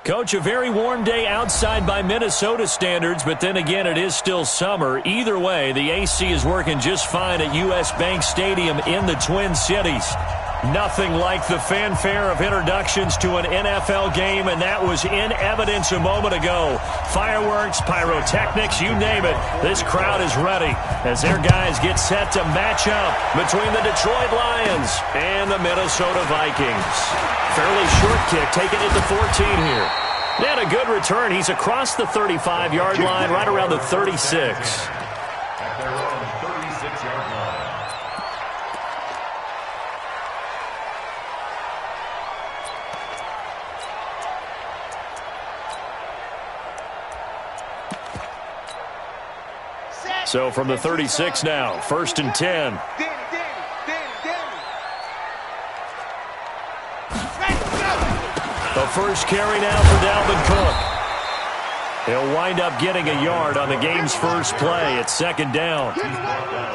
Coach, a very warm day outside by Minnesota standards, but then again, it is still summer. Either way, the AC is working just fine at U.S. Bank Stadium in the Twin Cities. Nothing like the fanfare of introductions to an NFL game, and that was in evidence a moment ago. Fireworks, pyrotechnics, you name it. This crowd is ready as their guys get set to match up between the Detroit Lions and the Minnesota Vikings. Fairly short kick, taking it to 14 here. And a good return. He's across the 35-yard line, right around the 36. At their own 36-yard line. So from the 36 now, 1st and 10. The first carry now for Dalvin Cook. He'll wind up getting a yard on the game's first play at 2nd down.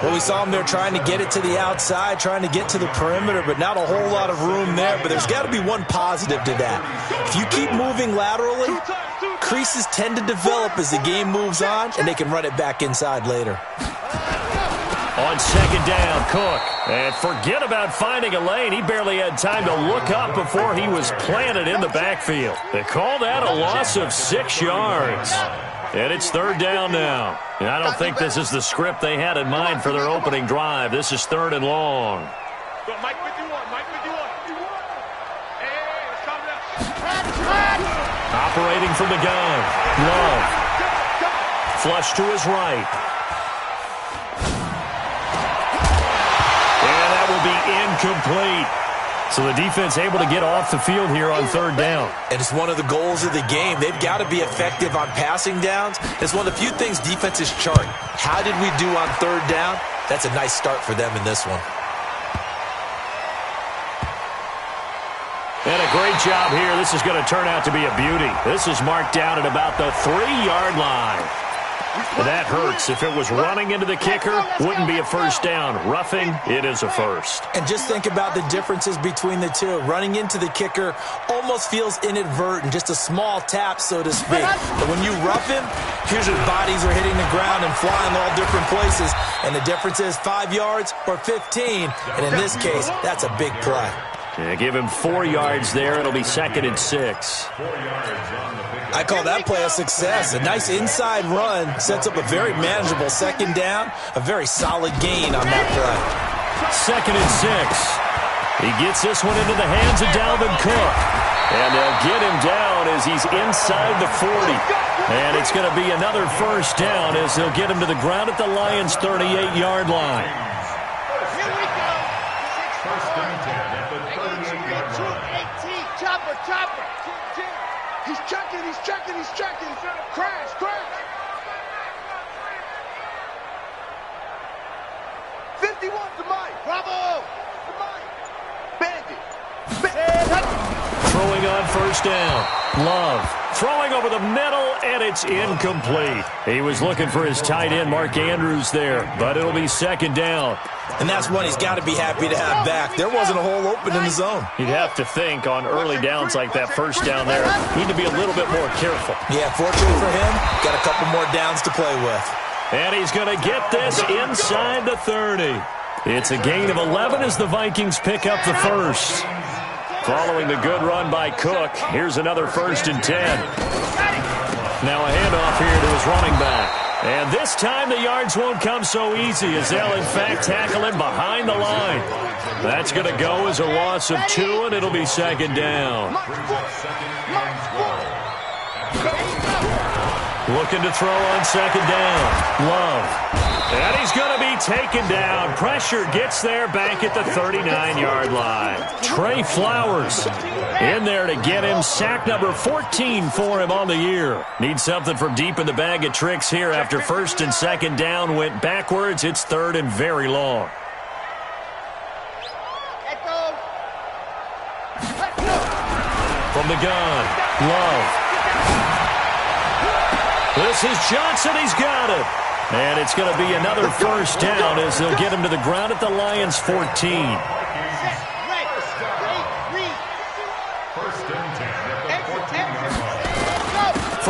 Well, we saw him there trying to get it to the outside, trying to get to the perimeter, but not a whole lot of room there. But there's got to be one positive to that. If you keep moving laterally, creases tend to develop as the game moves on, and they can run it back inside later. On 2nd down, Cook. And forget about finding a lane. He barely had time to look up before he was planted in the backfield. They call that a loss of 6 yards. And it's 3rd down now. And I don't think this is the script they had in mind for their opening drive. This is 3rd and long. Operating from the gun. Love. Flush to his right. Will be incomplete. So the defense able to get off the field here on 3rd down. And it's one of the goals of the game. They've got to be effective on passing downs. It's one of the few things defenses chart. How did we do on 3rd down? That's a nice start for them in this one. And a great job here. This is going to turn out to be a beauty. This is marked down at about the 3-yard line. And that hurts. If it was running into the kicker, wouldn't be a first down. Roughing, it is a first. And just think about the differences between the two. Running into the kicker almost feels inadvertent, just a small tap, so to speak. But when you rough him, here's his bodies are hitting the ground and flying all different places. And the difference is 5 yards or 15. And in this case, that's a big play. Yeah, give him 4 yards there. It'll be 2nd and 6. I call that play a success. A nice inside run sets up a very manageable 2nd down. A very solid gain on that play. 2nd and 6. He gets this one into the hands of Dalvin Cook. And they'll get him down as he's inside the 40. And it's going to be another first down as they'll get him to the ground at the Lions' 38-yard line. He's checking. Crash. The mic. Bravo. The mic. Bandit. Throwing on first down. Love. Throwing over the middle, and it's incomplete. He was looking for his tight end, Mark Andrews, there, but it'll be 2nd down. And that's one he's got to be happy to have back. There wasn't a hole open in the zone. You'd have to think on early downs like that first down there, need to be a little bit more careful. Yeah, fortunately for him, got a couple more downs to play with. And he's going to get this inside the 30. It's a gain of 11 as the Vikings pick up the first. Following the good run by Cook, here's another 1st and 10. Now a handoff here to his running back. And this time the yards won't come so easy as they'll in fact tackle him behind the line. That's going to go as a loss of 2, and it'll be 2nd down. Looking to throw on 2nd down. Love. And he's going to be taken down. Pressure gets there back at the 39-yard line. Trey Flowers in there to get him. Sack number 14 for him on the year. Needs something from deep in the bag of tricks here after 1st and 2nd down went backwards. It's 3rd and very long. From the gun, Love. This is Johnson. He's got it. And it's going to be another first down as they'll get him to the ground at the Lions' 14.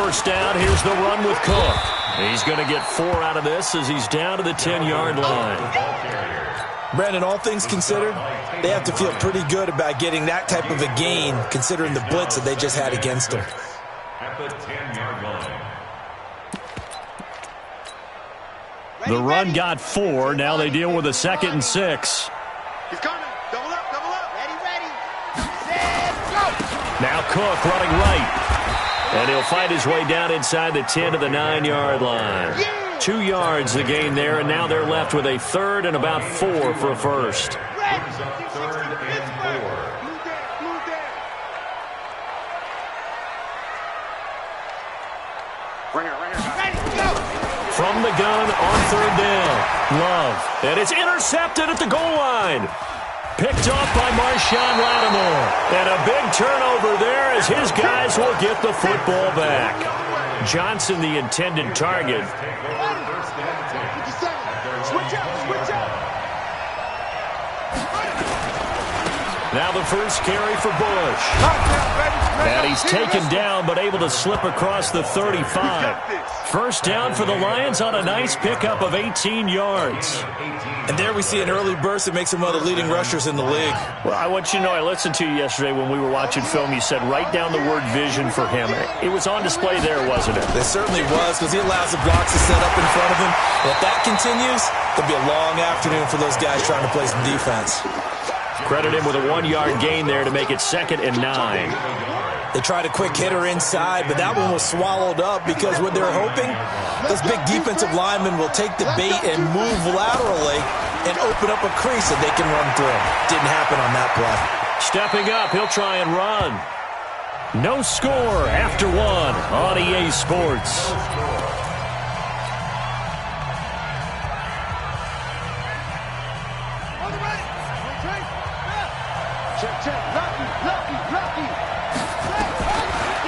first down. Here's the run with Cook. He's going to get 4 out of this as he's down to the 10-yard line. Brandon, all things considered, they have to feel pretty good about getting that type of a gain considering the blitz that they just had against them. At the 10-yard line. The run got 4. Now they deal with a 2nd and 6. He's coming. Double up, double up. Ready. Set, go. Now Cook running right. And he'll fight his way down inside the 10 to the 9-yard line. 2 yards the gain there, and now they're left with a 3rd and about 4 for a first. Brings up 3rd and 4. Right here. Ready, go. From the gun on 3rd down. Love. And it's intercepted at the goal line. Picked off by Marshawn Lattimore. And a big turnover there as his guys will get the football back. Johnson, the intended target. Switch out. Now the first carry for Bush. And he's taken down but able to slip across the 35. First down for the Lions on a nice pickup of 18 yards. And there we see an early burst that makes him one of the leading rushers in the league. Well, I want you to know, I listened to you yesterday when we were watching film. You said write down the word vision for him. It was on display there, wasn't it? It certainly was, because he allows the blocks to set up in front of him. And if that continues, it'll be a long afternoon for those guys trying to play some defense. Credit him with a 1-yard gain there to make it 2nd and 9. They tried a quick hitter inside, but that one was swallowed up because what they're hoping, those big defensive linemen will take the bait and move laterally and open up a crease that they can run through. Didn't happen on that play. Stepping up, he'll try and run. No score after 1 on EA Sports.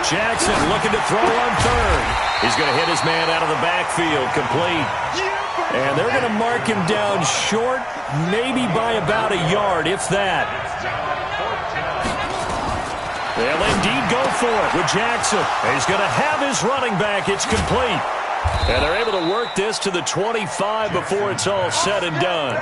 Jackson looking to throw on 3rd. He's going to hit his man out of the backfield, complete. And they're going to mark him down short, maybe by about a yard, if that. They'll indeed go for it with Jackson. He's going to have his running back. It's complete. And they're able to work this to the 25 before it's all said and done.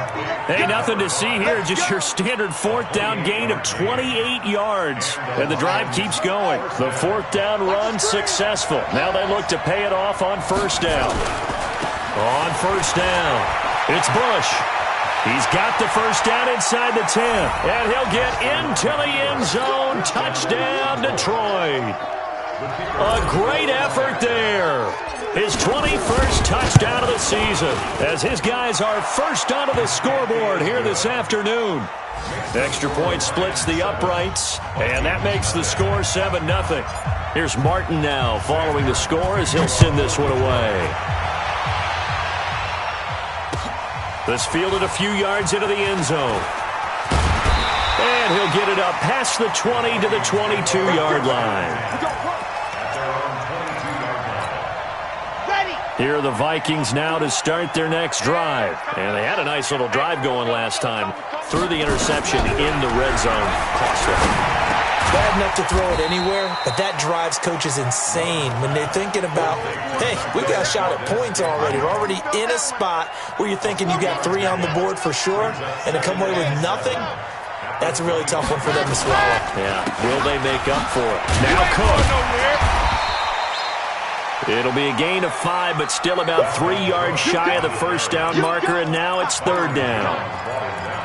Hey, nothing to see here. Just your standard 4th down gain of 28 yards. And the drive keeps going. The 4th down run successful. Now they look to pay it off on 1st down. On 1st down, it's Bush. He's got the 1st down inside the 10. And he'll get into the end zone. Touchdown, Detroit. A great effort there. His 21st touchdown of the season as his guys are first onto the scoreboard here this afternoon. Extra point splits the uprights, and that makes the score 7-0. Here's Martin now following the score as he'll send this one away. This fielded a few yards into the end zone. And he'll get it up past the 20 to the 22-yard line. Here are the Vikings now to start their next drive. And they had a nice little drive going last time. Threw the interception in the red zone. Cost them. Bad enough to throw it anywhere, but that drives coaches insane when they're thinking about, hey, we got a shot at points already. We're already in a spot where you're thinking you got 3 on the board for sure, and to come away with nothing, that's a really tough one for them to swallow. Yeah, will they make up for it? Now Cook. It'll be a gain of 5, but still about 3 yards shy of the 1st down marker, and now it's 3rd down.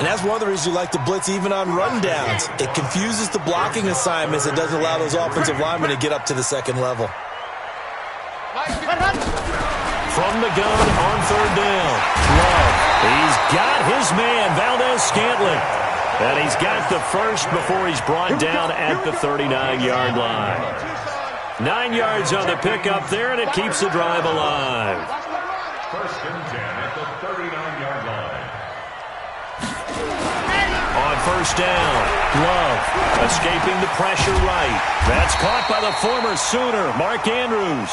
And that's one of the reasons you like to blitz even on rundowns. It confuses the blocking assignments. It doesn't allow those offensive linemen to get up to the 2nd level. From the gun on 3rd down. Love. He's got his man, Valdez-Scantling. And he's got the first before he's brought down at the 39-yard line. 9 yards on the pickup there, and it keeps the drive alive. 1st and 10 at the 39-yard line. On 1st down, Love escaping the pressure right. That's caught by the former Sooner, Mark Andrews.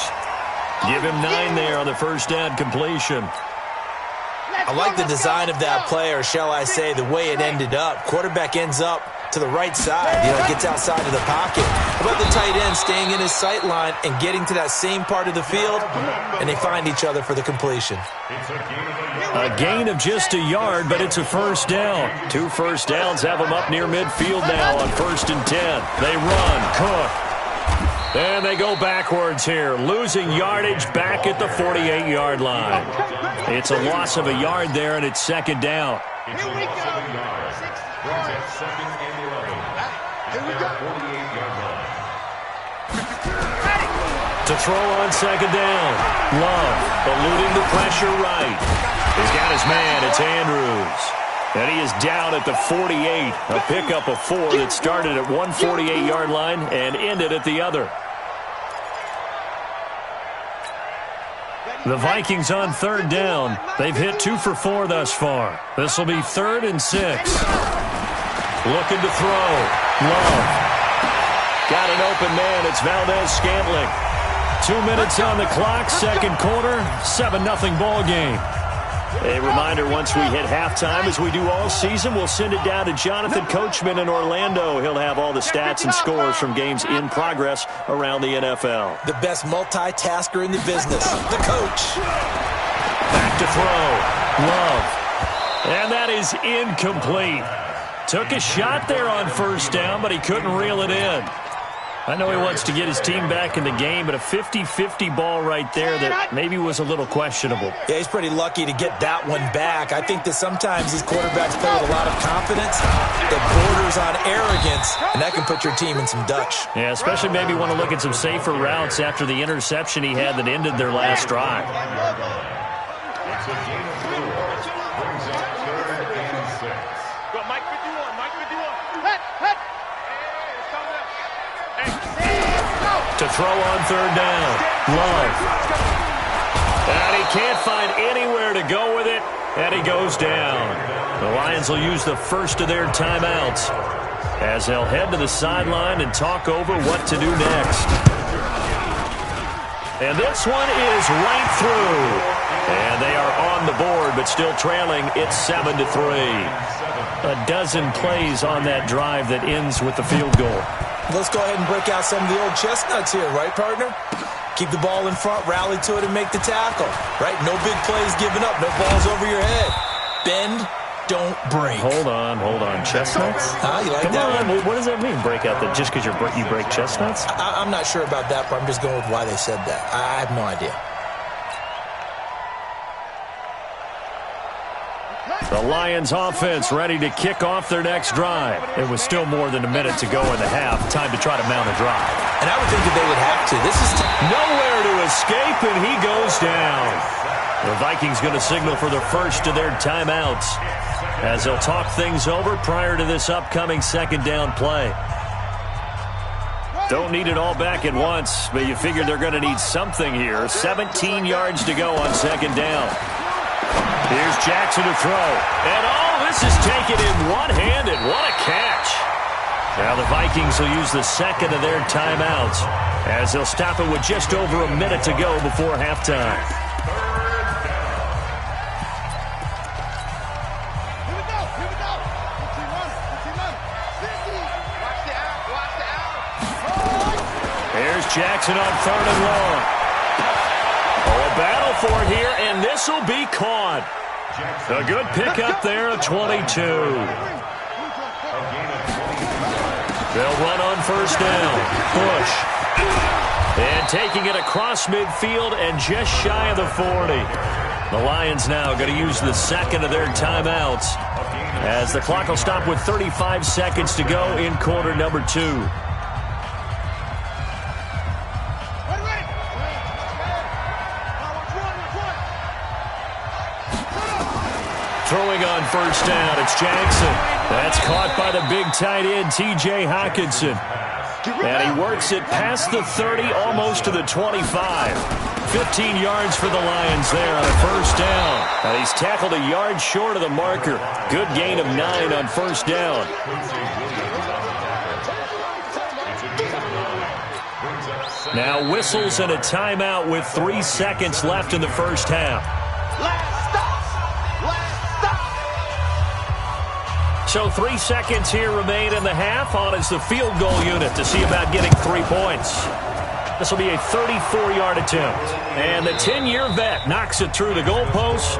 Give him 9 there on the 1st down completion. I like the design of that play, or shall I say the way it ended up. Quarterback ends up to the right side. Gets outside of the pocket. How about the tight end staying in his sight line and getting to that same part of the field, and they find each other for the completion. A gain of just a yard, but it's a first down. 2 first downs have them up near midfield now on 1st and 10. They run. Cook. And they go backwards here, losing yardage back at the 48-yard line. It's a loss of a yard there, and it's 2nd down. Here we go. 6 yards. 2nd and 11. Here we go. 48-yard line. To throw on 2nd down. Love eluding the pressure right. He's got his man. It's Andrews. And he is down at the 48. A pickup of 4 that started at one 48-yard line and ended at the other. The Vikings on 3rd down. They've hit 2 for 4 thus far. This will be 3rd and 6. Looking to throw. Love. Got an open man. It's Valdez-Scantling. 2 minutes on the clock, 2nd quarter, 7-0 ball game. A reminder, once we hit halftime, as we do all season, we'll send it down to Jonathan Coachman in Orlando. He'll have all the stats and scores from games in progress around the NFL. The best multitasker in the business, the coach. Back to throw. Love. And that is incomplete. Took a shot there on 1st down, but he couldn't reel it in. I know he wants to get his team back in the game, but a 50-50 ball right there that maybe was a little questionable. Yeah, he's pretty lucky to get that one back. I think that sometimes these quarterbacks play with a lot of confidence that borders on arrogance, and that can put your team in some Dutch. Yeah, especially maybe want to look at some safer routes after the interception he had that ended their last drive. It's a gain of 4. Brings up 3rd and 6. Go, Mike 51. Mike 51. Hut, hut. To throw on 3rd down. Love. And he can't find anywhere to go with it, and he goes down. The Lions will use the first of their timeouts as they'll head to the sideline and talk over what to do next. And this one is right through. And they are on the board, but still trailing. It's 7-3. A dozen plays on that drive that ends with the field goal. Let's go ahead and break out some of the old chestnuts here, right, partner? Keep the ball in front, rally to it, and make the tackle, right? No big plays given up, no balls over your head. Bend, don't break. Hold on. Chestnuts? You like Come that on. one? What does that mean, break out that just because you break chestnuts? I'm not sure about that, but I'm just going with why they said that. I have no idea. The Lions offense ready to kick off their next drive. It was still more than a minute to go in the half. Time to try to mount a drive. And I would think that they would have to. This is nowhere to escape, and he goes down. The Vikings going to signal for the first of their timeouts as they'll talk things over prior to this upcoming 2nd down play. Don't need it all back at once, but you figure they're going to need something here. 17 yards to go on 2nd down. Here's Jackson to throw. And this is taken in one-handed. What a catch. Now the Vikings will use the second of their timeouts as they'll stop it with just over a minute to go before halftime. Here we go. Watch the out. Here's Jackson on 3rd and long. A battle for it here, and this will be caught. A good pickup there at 22. They'll run on 1st down. Bush. And taking it across midfield and just shy of the 40. The Lions now going to use the second of their timeouts as the clock will stop with 35 seconds to go in quarter number 2. Throwing on 1st down, it's Jackson. That's caught by the big tight end, T.J. Hockenson. And he works it past the 30, almost to the 25. 15 yards for the Lions there on a 1st down. And he's tackled a yard short of the marker. Good gain of 9 on 1st down. Now whistles and a timeout with 3 seconds left in the first half. So 3 seconds here remain in the half. On is the field goal unit to see about getting 3 points. This will be a 34-yard attempt. And the 10-year vet knocks it through the goalpost.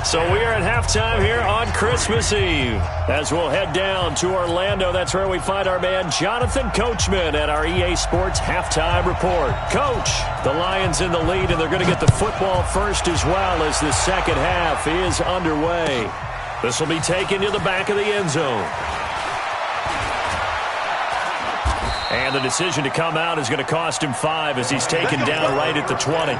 So we are at halftime here on Christmas Eve. As we'll head down to Orlando, that's where we find our man Jonathan Coachman at our EA Sports Halftime Report. Coach, the Lions in the lead, and they're going to get the football first as well as the second half is underway. This will be taken to the back of the end zone. And the decision to come out is going to cost him 5 as he's taken down right at the 20.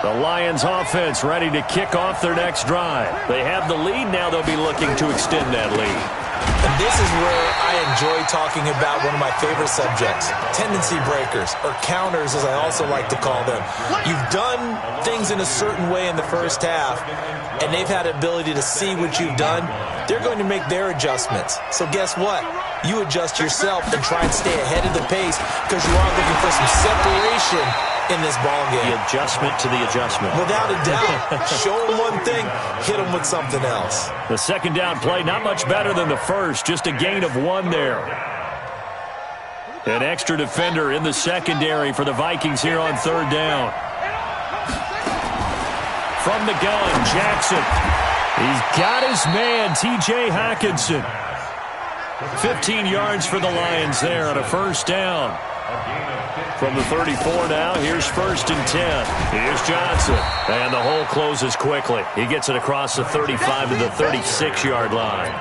The Lions offense ready to kick off their next drive. They have the lead. Now they'll be looking to extend that lead. And this is where I enjoy talking about one of my favorite subjects, tendency breakers, or counters as I also like to call them. You've done things in a certain way in the first half, and they've had the ability to see what you've done. They're going to make their adjustments. So guess what? You adjust yourself and try and stay ahead of the pace because you are looking for some separation in this ball game. The adjustment to the adjustment. Without a doubt. Show them one thing, hit them with something else. The second down play, not much better than the first. Just a gain of 1 there. An extra defender in the secondary for the Vikings here on third down. From the gun, Jackson. He's got his man, T.J. Hockenson. 15 yards for the Lions there on a first down. From the 34 now, here's 1st and 10. Here's Johnson. And the hole closes quickly. He gets it across the 35 to the 36-yard line.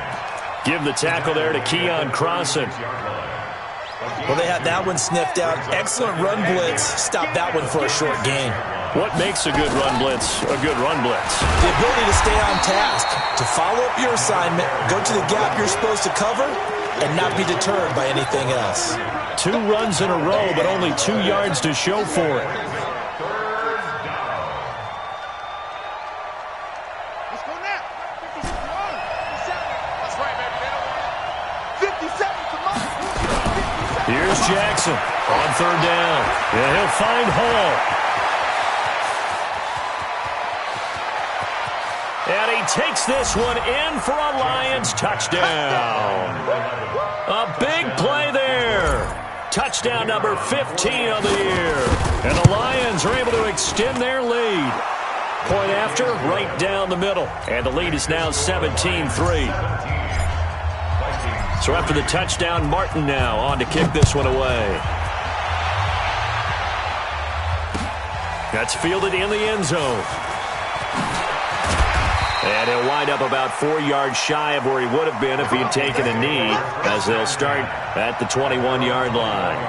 Give the tackle there to Keon Crossan. Well, they had that one sniffed out. Excellent run blitz. Stop that one for a short gain. What makes a good run blitz a good run blitz? The ability to stay on task, to follow up your assignment, go to the gap you're supposed to cover, and not be deterred by anything else. 2 runs in a row, but only 2 yards to show for it. Let's go now. 57. That's right, baby. 57. Come on. 57. Here's Jackson on third down. And he'll find Hall. And he takes this one in for a Lions touchdown. A big play there. Touchdown number 15 of the year. And the Lions are able to extend their lead. Point after, right down the middle. And the lead is now 17-3. So after the touchdown, Martin now on to kick this one away. That's fielded in the end zone. And he'll wind up about 4 yards shy of where he would have been if he had taken a knee, as they'll start at the 21-yard line.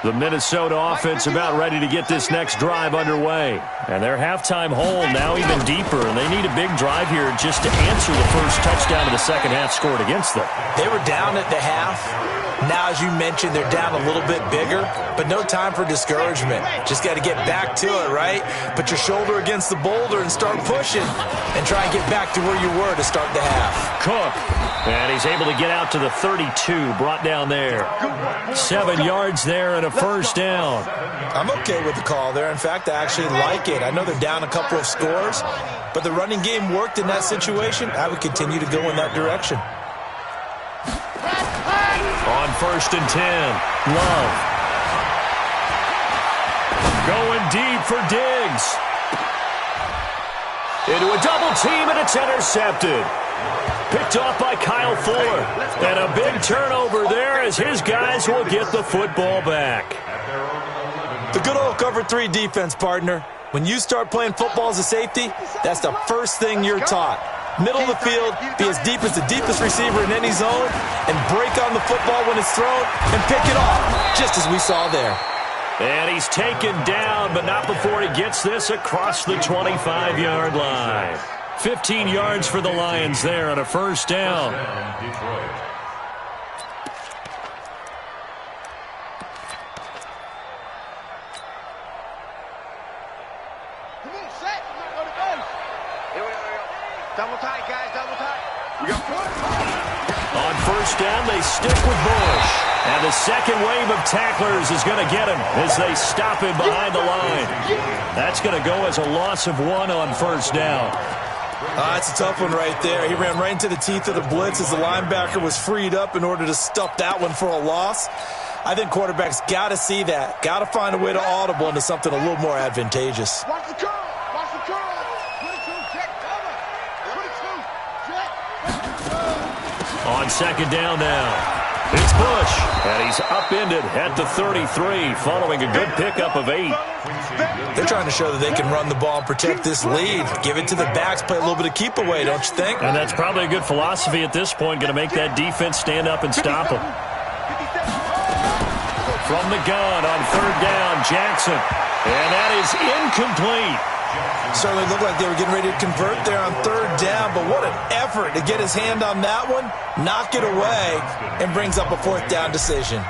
The Minnesota offense about ready to get this next drive underway. And their halftime hole now even deeper, and they need a big drive here just to answer the first touchdown of the second half scored against them. They were down at the half. Now, as you mentioned, they're down a little bit bigger, but no time for discouragement. Just got to get back to it, right? Put your shoulder against the boulder and start pushing and try and get back to where you were to start the half. Cook, and he's able to get out to the 32, brought down there. 7 yards there and a first down. I'm okay with the call there. In fact, I actually like it. I know they're down a couple of scores, but the running game worked in that situation. I would continue to go in that direction. On 1st and 10, Love. Going deep for Diggs. Into a double team, and it's intercepted. Picked off by Kyle Fuller. And a big turnover there as his guys will get the football back. The good old cover 3 defense, partner. When you start playing football as a safety, that's the first thing you're taught. Middle of the field, be as deep as the deepest receiver in any zone, and break on the football when it's thrown, and pick it off, just as we saw there. And he's taken down, but not before he gets this across the 25-yard line. 15 yards for the Lions there on a first down. Double tight, guys, double tight. On first down, they stick with Bush. And the second wave of tacklers is going to get him as they stop him behind the line. That's going to go as a loss of 1 on first down. That's a tough one right there. He ran right into the teeth of the blitz as the linebacker was freed up in order to stuff that one for a loss. I think quarterbacks got to see that. Got to find a way to audible into something a little more advantageous. Watch the curl. Watch the curl. 22, check, cover. 22, check. On second down now. It's Bush, and he's upended at the 33 following a good pickup of 8. They're trying to show that they can run the ball and protect this lead. Give it to the backs, play a little bit of keep away, don't you think? And that's probably a good philosophy at this point, going to make that defense stand up and stop them. From the gun on third down, Jackson. And that is incomplete. Certainly looked like they were getting ready to convert there on third down, but what an effort to get his hand on that one, knock it away, and brings up a fourth down decision.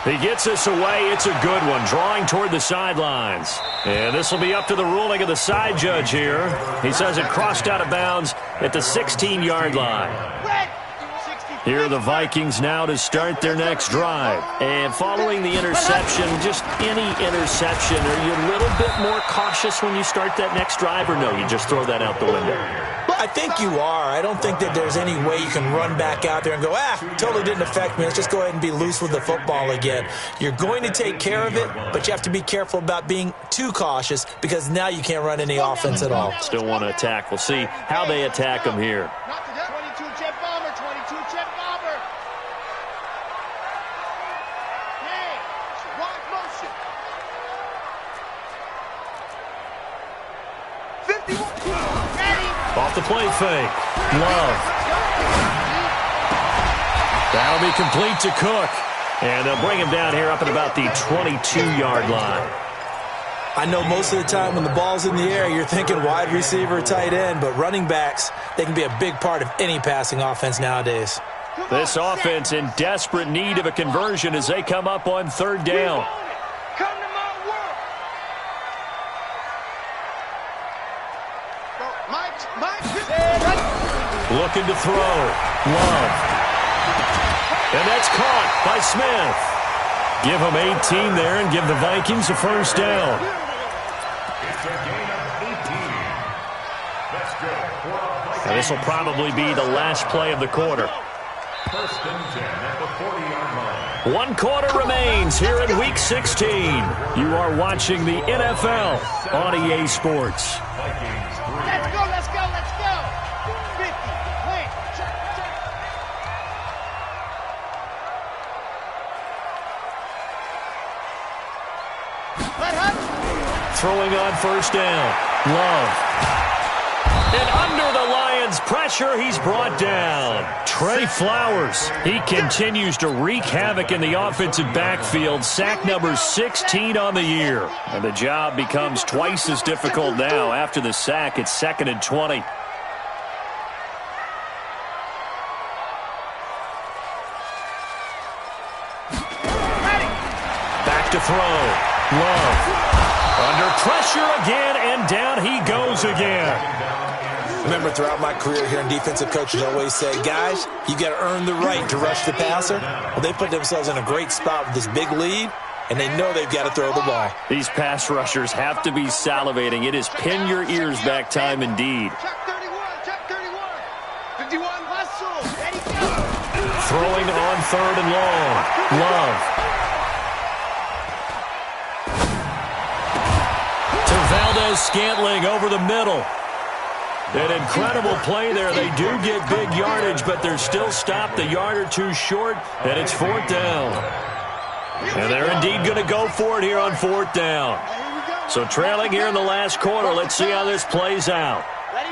He gets us away. It's a good one, drawing toward the sidelines. And this will be up to the ruling of the side judge here. He says it crossed out of bounds at the 16-yard line. Here are the Vikings now to start their next drive. And following the interception, just any interception, are you a little bit more cautious when you start that next drive, or no, you just throw that out the window? I think you are. I don't think that there's any way you can run back out there and go, totally didn't affect me. Let's just go ahead and be loose with the football again. You're going to take care of it, but you have to be careful about being too cautious because now you can't run any offense at all. Still want to attack. We'll see how they attack them here. 22, check bomber. 22, check bomber. Hey, wide motion. 51. Off the play fake. Love. That'll be complete to Cook. And they'll bring him down here up at about the 22-yard line. I know most of the time when the ball's in the air, you're thinking wide receiver, tight end, but running backs, they can be a big part of any passing offense nowadays. This offense in desperate need of a conversion as they come up on third down. Looking to throw. Love. And that's caught by Smith. Give him 18 there and give the Vikings a first down. It's a gain of 18. That's good. And this will probably be the last play of the quarter. First and 10 at the 40-yard line. 1 quarter remains here in Week 16. You are watching the NFL on EA Sports. Vikings 3. Let's go, let's go, let's go. 50, wait, check. Throwing on first down. Love. And under the Lions' pressure, he's brought down. Trey Flowers. He continues to wreak havoc in the offensive backfield. Sack number 16 on the year. And the job becomes twice as difficult now. After the sack, it's 2nd and 20. Back to throw. Love. Under pressure again, and down he goes again. Remember, throughout my career here in defensive coaches always say, guys, you got to earn the right to rush the passer. Well, they put themselves in a great spot with this big lead, and they know they've got to throw the ball. These pass rushers have to be salivating. It is pin your ears back time indeed. Check 31, 51, hustle, ready, go. Throwing on third and long. Love. Valdez-Scantling over the middle. An incredible play there. They do get big yardage, but they're still stopped a yard or two short, and it's 4th down. And they're indeed going to go for it here on 4th down. So trailing here in the last quarter. Let's see how this plays out. Ready.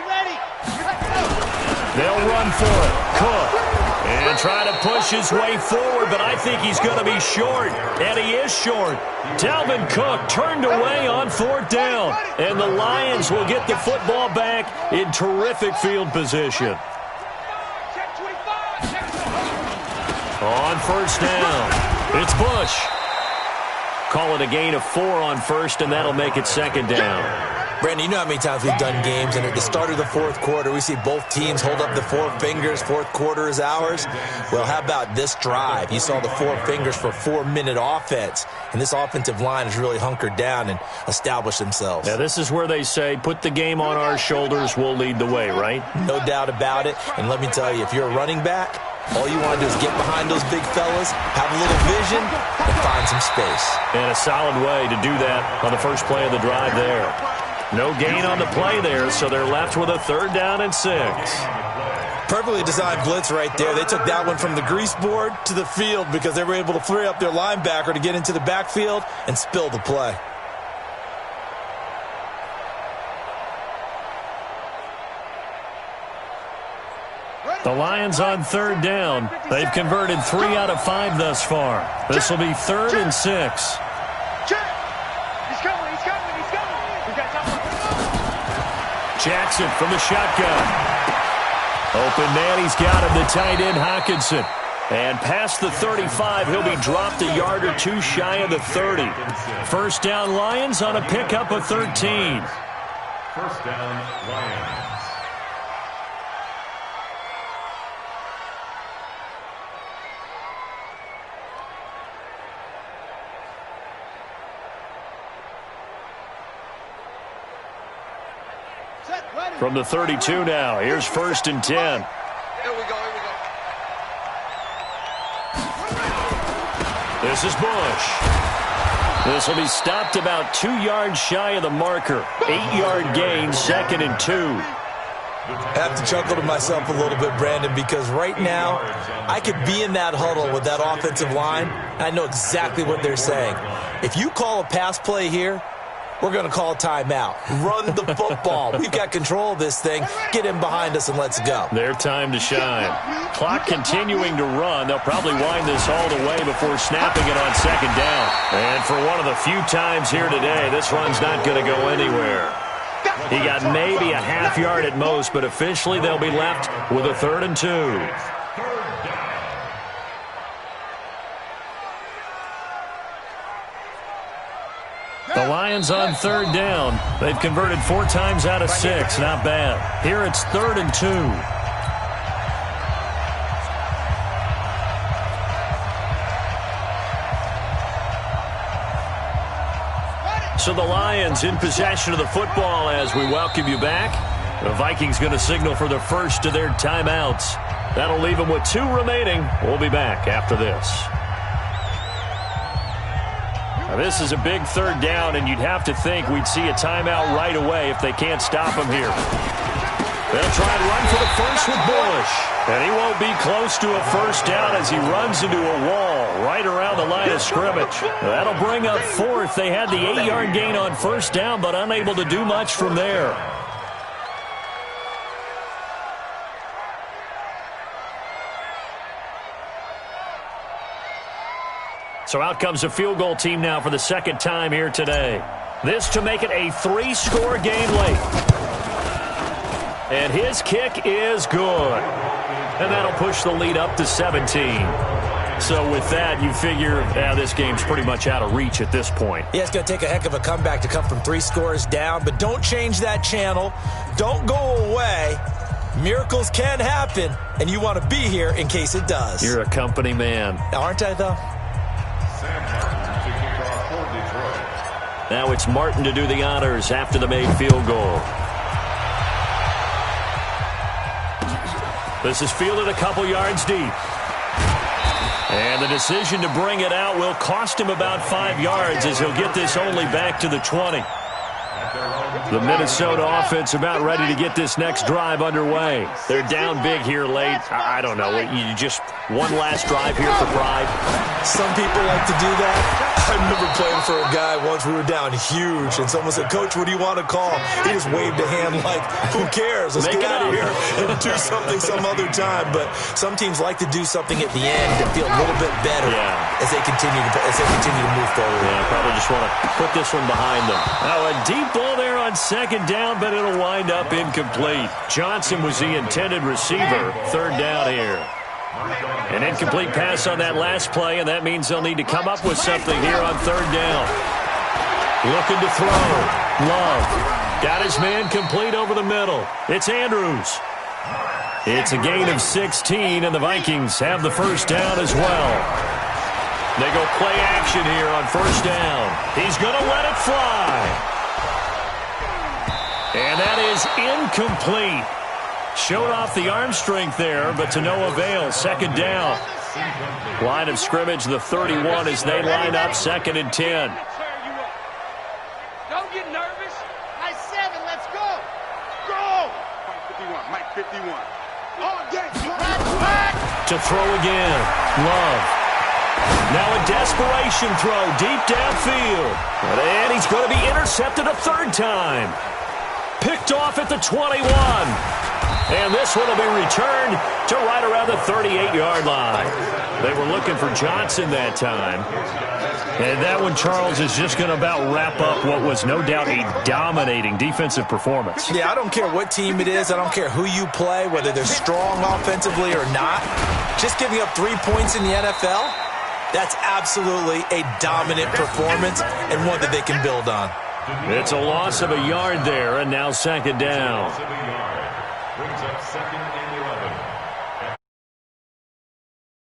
They'll run for it. Cook. And try to push his way forward, but I think he's going to be short. And he is short. Dalvin Cook turned away on 4th down. And the Lions will get the football back in terrific field position. On first down, it's Bush. Call it a gain of 4 on first, and that'll make it 2nd down. Brandon, you know how many times we've done games, and at the start of the fourth quarter, we see both teams hold up the four fingers, fourth quarter is ours. Well, how about this drive? You saw the four fingers for 4-minute offense, and this offensive line has really hunkered down and established themselves. Yeah, this is where they say, put the game on our shoulders, we'll lead the way, right? No doubt about it, and let me tell you, if you're a running back, all you want to do is get behind those big fellas, have a little vision, and find some space. And a solid way to do that on the first play of the drive there. No gain on the play there, so they're left with a 3rd down and 6. Perfectly designed blitz right there. They took that one from the grease board to the field because they were able to free up their linebacker to get into the backfield and spill the play. The Lions on 3rd down. They've converted 3 out of 5 thus far. This will be 3rd and 6. Jackson from the shotgun. Open man, he's got him, the tight end Hawkinson. And past the 35, he'll be dropped a yard or 2 shy of the 30. First down Lions on a pickup of 13. First down, Lions. From the 32 now, here's 1st and 10. Here we go. This is Bush. This will be stopped about 2 yards shy of the marker. 8-yard gain, 2nd and 2. I have to chuckle to myself a little bit, Brandon, because right now I could be in that huddle with that offensive line, and I know exactly what they're saying. If you call a pass play here, we're going to call a timeout. Run the football. We've got control of this thing. Get in behind us and let's go. Their time to shine. Clock continuing to run. They'll probably wind this all the way before snapping it on 2nd down. And for one of the few times here today, this run's not going to go anywhere. He got maybe a half yard at most, but officially they'll be left with a 3rd and 2. The Lions on 3rd down. They've converted 4 times out of 6. Not bad. Here it's 3rd and 2. So the Lions in possession of the football as we welcome you back. The Vikings going to signal for the first of their timeouts. That'll leave them with 2 remaining. We'll be back after this. Now this is a big 3rd down, and you'd have to think we'd see a timeout right away if they can't stop him here. They'll try and run for the first with Bush. And he won't be close to a 1st down as he runs into a wall right around the line of scrimmage. That'll bring up 4th. They had the 8-yard gain on 1st down, but unable to do much from there. So out comes a field goal team now for the 2nd time here today. This to make it a 3-score game late. And his kick is good. And that'll push the lead up to 17. So with that, you figure this game's pretty much out of reach at this point. Yeah, it's going to take a heck of a comeback to come from 3 scores down, but don't change that channel. Don't go away. Miracles can happen, and you want to be here in case it does. You're a company man. Aren't I, though? Now it's Martin to do the honors after the made field goal. This is fielded a couple yards deep. And the decision to bring it out will cost him about 5 yards as he'll get this only back to the 20. The Minnesota offense about ready to get this next drive underway. They're down big here late. I don't know. You just one last drive here for pride. Some people like to do that. I remember playing for a guy once. We were down huge, and someone said, "Coach, what do you want to call?" He just waved a hand like, "Who cares? Let's get out of here and do something some other time." But some teams like to do something at the end to feel a little bit better as they continue to move forward. Yeah, probably just want to put this one behind them. Now a deep ball there on 2nd down, but it'll wind up incomplete. Johnson was the intended receiver. 3rd down here. An incomplete pass on that last play, and that means they'll need to come up with something here on 3rd down. Looking to throw. Love. Got his man complete over the middle. It's Andrews. It's a gain of 16, and the Vikings have the first down as well. They go play action here on first down. He's going to let it fly. And that is incomplete. Showed off the arm strength there, but to no avail. Second down. Line of scrimmage, the 31 as they line up, 2nd and 10. Don't get nervous. High 7, let's go. Go. Mike 51. To throw again. Love. Now a desperation throw deep downfield. And he's going to be intercepted a third time. Picked off at the 21. And this one will be returned to right around the 38-yard line. They were looking for Johnson that time. And that one, Charles, is just going to about wrap up what was no doubt a dominating defensive performance. Yeah, I don't care what team it is. I don't care who you play, whether they're strong offensively or not. Just giving up 3 points in the NFL, that's absolutely a dominant performance and one that they can build on. It's a loss of a yard there, and now 2nd down. Brings up 2nd and 11.